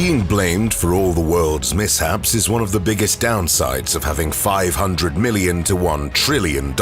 Being blamed for all the world's mishaps is one of the biggest downsides of having $500 million to $1 trillion.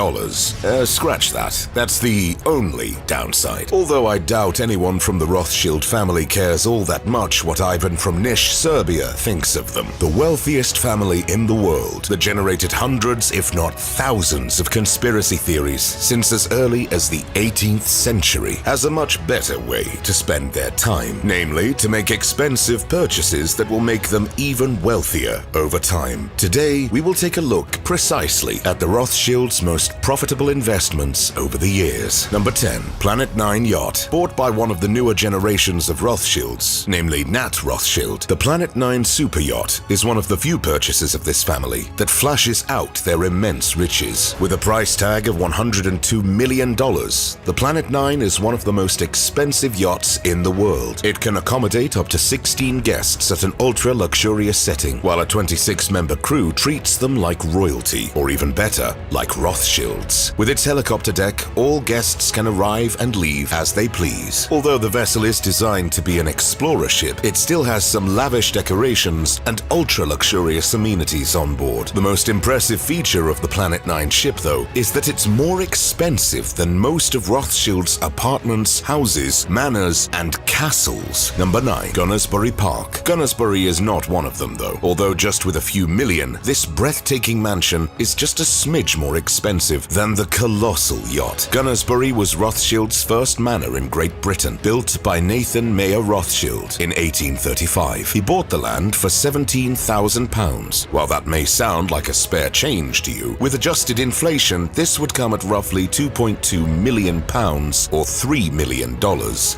Scratch that. That's the only downside. Although I doubt anyone from the Rothschild family cares all that much what Ivan from Niš, Serbia thinks of them. The wealthiest family in the world that generated hundreds, if not thousands, of conspiracy theories since as early as the 18th century has a much better way to spend their time, namely to make expensive purchases that will make them even wealthier over time. Today, we will take a look precisely at the Rothschilds' most profitable investments over the years. Number 10. Planet 9 yacht. Bought by one of the newer generations of Rothschilds, namely Nat Rothschild, the Planet 9 super yacht is one of the few purchases of this family that flashes out their immense riches. With a price tag of $102 million, the Planet 9 is one of the most expensive yachts in the world. It can accommodate up to 16 guests at an ultra-luxurious setting, while a 26-member crew treats them like royalty, or even better, like Rothschilds. With its helicopter deck, all guests can arrive and leave as they please. Although the vessel is designed to be an explorer ship, it still has some lavish decorations and ultra-luxurious amenities on board. The most impressive feature of the Planet 9 ship, though, is that it's more expensive than most of Rothschild's apartments, houses, manors, and castles. Number 9. Gunnersbury Park. Gunnersbury is not one of them, though. Although just with a few million, this breathtaking mansion is just a smidge more expensive than the colossal yacht. Gunnersbury was Rothschild's first manor in Great Britain, built by Nathan Mayer Rothschild in 1835. He bought the land for £17,000. While that may sound like a spare change to you, with adjusted inflation, this would come at roughly £2.2 million or $3 million.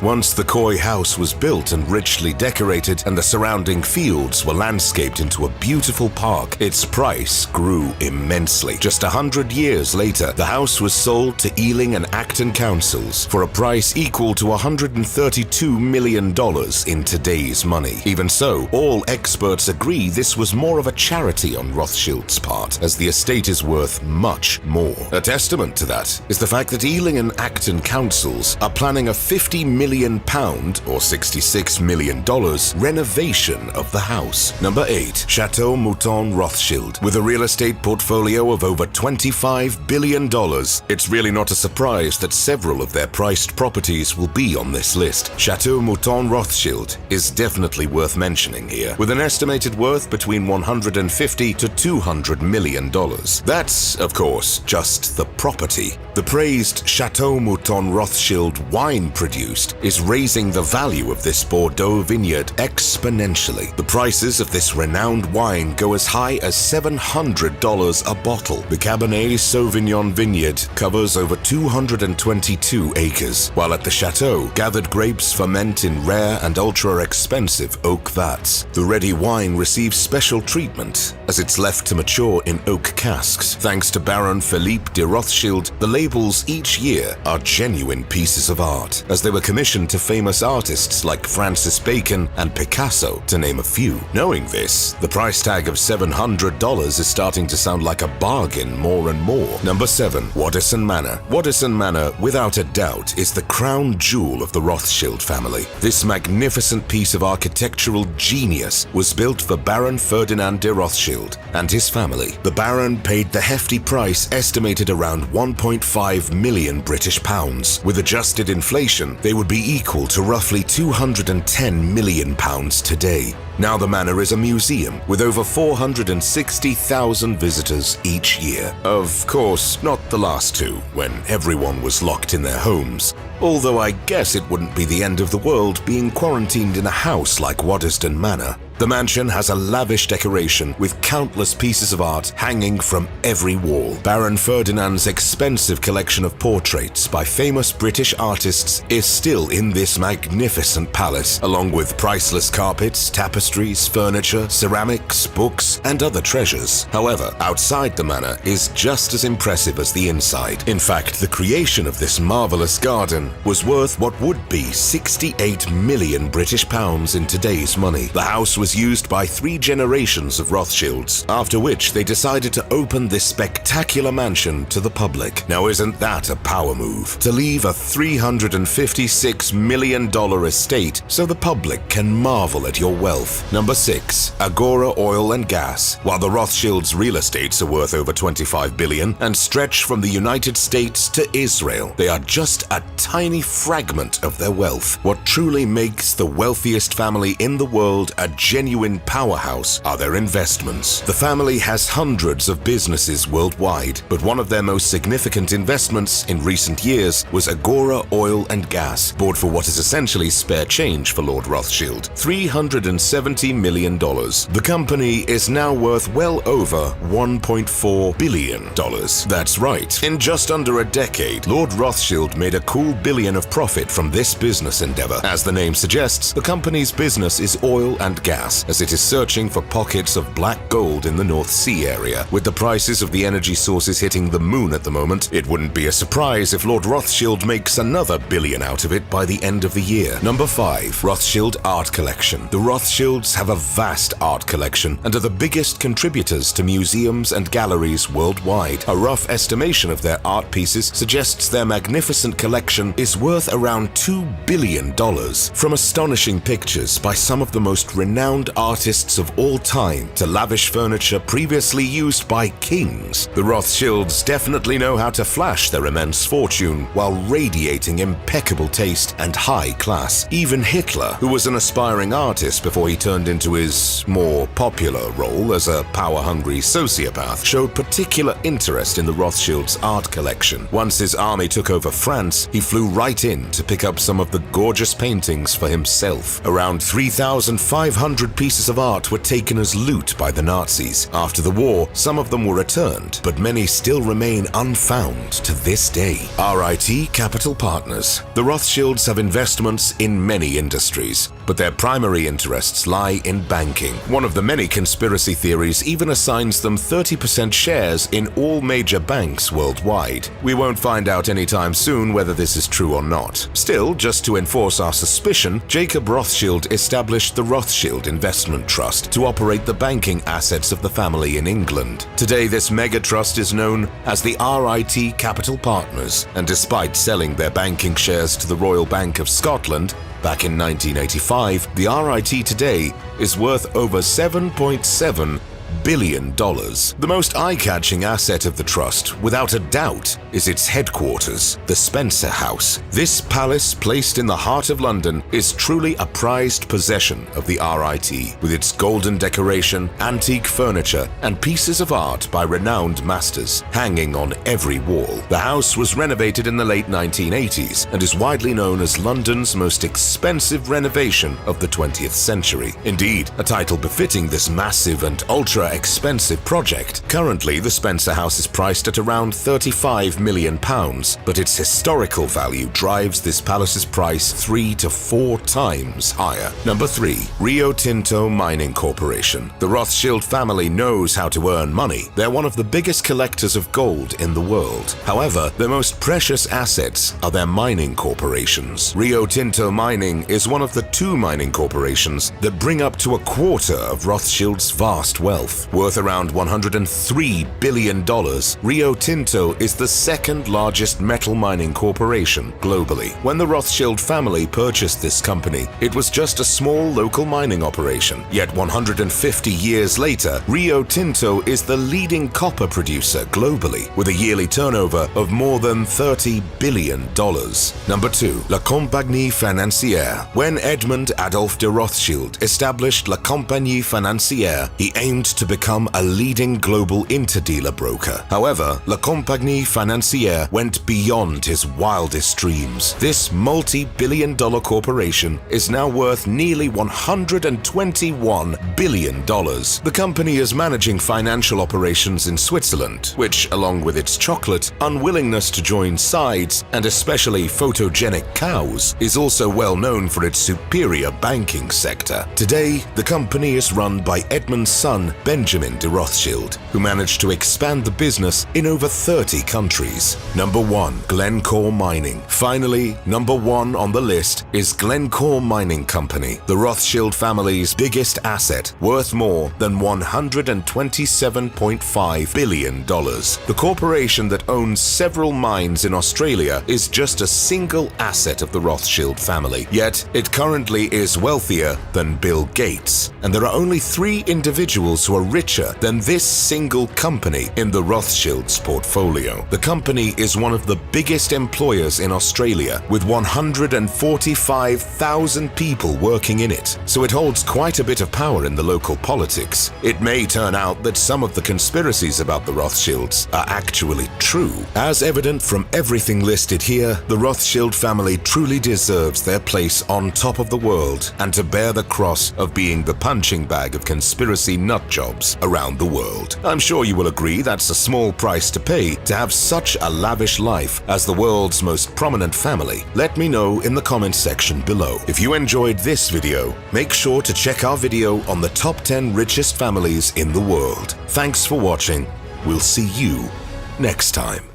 Once the coy house was built and richly decorated and the surrounding fields were landscaped into a beautiful park, its price grew immensely. Just 100 years later, the house was sold to Ealing and Acton councils for a price equal to $132 million in today's money. Even so, all experts agree this was more of a charity on Rothschild's part, as the estate is worth much more. A testament to that is the fact that Ealing and Acton councils are planning a £50 million or $66 million renovation of the house. Number 8. Chateau Mouton Rothschild. With a real estate portfolio of over $25 billion, it's really not a surprise that several of their priced properties will be on this list. Chateau Mouton Rothschild is definitely worth mentioning here, with an estimated worth between $150 to $200 million. That's, of course, just the property. The praised Chateau Mouton Rothschild wine produced is raising the value of this Bordeaux vineyard exponentially. The prices of this renowned wine go as high as $700 a bottle. The Cabernet Sauvignon vineyard covers over 222 acres, while at the chateau, gathered grapes ferment in rare and ultra-expensive oak vats. The ready wine receives special treatment as it's left to mature in oak casks. Thanks to Baron Philippe de Rothschild, the labels each year are genuine pieces of art, as they were commissioned to famous artists like Francis Bacon and Picasso, to name a few. Knowing this, the price tag of $700 is starting to sound like a bargain more and more. Number 7. Waddesdon Manor. Waddesdon Manor, without a doubt, is the crown jewel of the Rothschild family. This magnificent piece of architectural genius was built for Baron Ferdinand de Rothschild and his family. The Baron paid the hefty price estimated around 1.5 million British pounds. With adjusted inflation, they would be equal to roughly 210 million pounds today. Now the manor is a museum with over 460,000 visitors each year. Of course, not the last two, when everyone was locked in their homes. Although I guess it wouldn't be the end of the world being quarantined in a house like Waddesdon Manor. The mansion has a lavish decoration with countless pieces of art hanging from every wall. Baron Ferdinand's expensive collection of portraits by famous British artists is still in this magnificent palace, along with priceless carpets, tapestries, furniture, ceramics, books, and other treasures. However, outside the manor is just as impressive as the inside. In fact, the creation of this marvelous garden was worth what would be 68 million British pounds in today's money. The house was was used by 3 generations of Rothschilds, after which they decided to open this spectacular mansion to the public. Now isn't that a power move? To leave a $356 million estate so the public can marvel at your wealth. Number 6. Agora Oil and Gas. While the Rothschilds' real estates are worth over $25 billion and stretch from the United States to Israel, they are just a tiny fragment of their wealth. What truly makes the wealthiest family in the world a genuine powerhouse are their investments. The family has hundreds of businesses worldwide, but one of their most significant investments in recent years was Agora Oil and Gas, bought for what is essentially spare change for Lord Rothschild, $370 million. The company is now worth well over $1.4 billion. That's right. In just under a decade, Lord Rothschild made a cool billion of profit from this business endeavor. As the name suggests, the company's business is oil and gas, as it is searching for pockets of black gold in the North Sea area. With the prices of the energy sources hitting the moon at the moment, it wouldn't be a surprise if Lord Rothschild makes another billion out of it by the end of the year. Number 5. Rothschild Art Collection. The Rothschilds have a vast art collection and are the biggest contributors to museums and galleries worldwide. A rough estimation of their art pieces suggests their magnificent collection is worth around $2 billion. From astonishing pictures by some of the most renowned artists of all time to lavish furniture previously used by kings, the Rothschilds definitely know how to flash their immense fortune while radiating impeccable taste and high class. Even Hitler, who was an aspiring artist before he turned into his more popular role as a power-hungry sociopath, showed particular interest in the Rothschilds' art collection. Once his army took over France, he flew right in to pick up some of the gorgeous paintings for himself. Around 3,500 pieces of art were taken as loot by the Nazis. After the war, some of them were returned, but many still remain unfound to this day. RIT Capital Partners. The Rothschilds have investments in many industries, but their primary interests lie in banking. One of the many conspiracy theories even assigns them 30% shares in all major banks worldwide. We won't find out anytime soon whether this is true or not. Still, just to enforce our suspicion, Jacob Rothschild established the Rothschild Investment Trust to operate the banking assets of the family in England. Today, this mega trust is known as the RIT Capital Partners, and despite selling their banking shares to the Royal Bank of Scotland back in 1985, the RIT today is worth over $7.7 billion. The most eye-catching asset of the trust, without a doubt, is its headquarters, the Spencer House. This palace, placed in the heart of London, is truly a prized possession of the RIT, with its golden decoration, antique furniture, and pieces of art by renowned masters hanging on every wall. The house was renovated in the late 1980s and is widely known as London's most expensive renovation of the 20th century. Indeed, a title befitting this massive and ultra-expensive project. Currently, the Spencer House is priced at around £35 million, but its historical value drives this palace's price 3 to 4 times higher. Number 3. Rio Tinto Mining Corporation. The Rothschild family knows how to earn money. They're one of the biggest collectors of gold in the world. However, their most precious assets are their mining corporations. Rio Tinto Mining is one of the 2 mining corporations that bring up to a quarter of Rothschild's vast wealth. Worth around $103 billion, Rio Tinto is the second largest metal mining corporation globally. When the Rothschild family purchased this company, it was just a small local mining operation. Yet 150 years later, Rio Tinto is the leading copper producer globally, with a yearly turnover of more than $30 billion. Number 2. La Compagnie Financière. When Edmund Adolph de Rothschild established La Compagnie Financière, he aimed to become a leading global interdealer broker. However, La Compagnie Financière went beyond his wildest dreams. This multi-billion-dollar corporation is now worth nearly $121 billion. The company is managing financial operations in Switzerland, which, along with its chocolate, unwillingness to join sides, and especially photogenic cows, is also well known for its superior banking sector. Today, the company is run by Edmund's son, Benjamin de Rothschild, who managed to expand the business in over 30 countries. Number 1. Glencore Mining. Finally, number 1 on the list is Glencore Mining Company, the Rothschild family's biggest asset, worth more than $127.5 billion. The corporation that owns several mines in Australia is just a single asset of the Rothschild family, yet it currently is wealthier than Bill Gates, and there are only 3 individuals who are richer than this single company in the Rothschilds portfolio. The company is one of the biggest employers in Australia, with 145,000 people working in it, so it holds quite a bit of power in the local politics. It may turn out that some of the conspiracies about the Rothschilds are actually true. As evident from everything listed here, the Rothschild family truly deserves their place on top of the world and to bear the cross of being the punching bag of conspiracy nutjobs around the world. I'm sure you will agree that's a small price to pay to have such a lavish life as the world's most prominent family. Let me know in the comments section below. If you enjoyed this video, make sure to check our video on the top 10 richest families in the world. Thanks for watching. We'll see you next time.